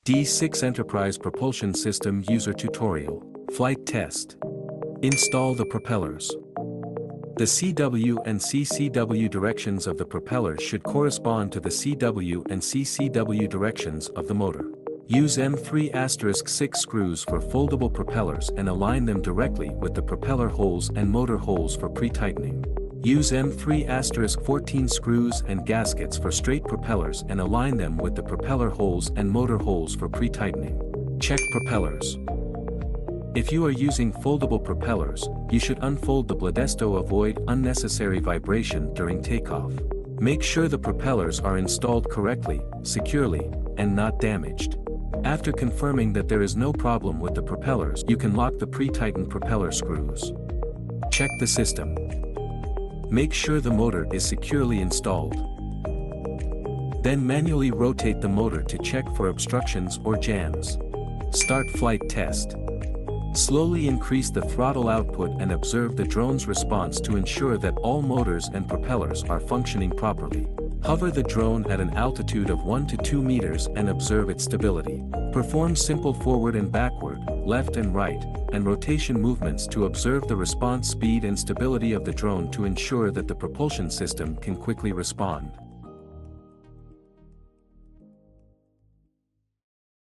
D6 Enterprise Propulsion System User Tutorial. Flight Test. Install the propellers. The CW and CCW directions of the propellers should correspond to the CW and CCW directions of the motor. Use M3*6 screws for foldable propellers and align them directly with the propeller holes and motor holes for pre-tightening. Use M3*14 screws and gaskets for straight propellers and align them with the propeller holes and motor holes for pre-tightening. Check propellers. If you are using foldable propellers, you should unfold the blades to avoid unnecessary vibration during takeoff. Make sure the propellers are installed correctly, securely, and not damaged. After confirming that there is no problem with the propellers, you can lock the pre-tightened propeller screws. Check the system. Make sure the motor is securely installed. Then manually rotate the motor to check for obstructions or jams. Start flight test. Slowly increase the throttle output and observe the drone's response to ensure that all motors and propellers are functioning properly. Hover the drone at an altitude of 1 to 2 meters and observe its stability. Perform simple forward and backward, left and right, and rotation movements to observe the response speed and stability of the drone to ensure that the propulsion system can quickly respond.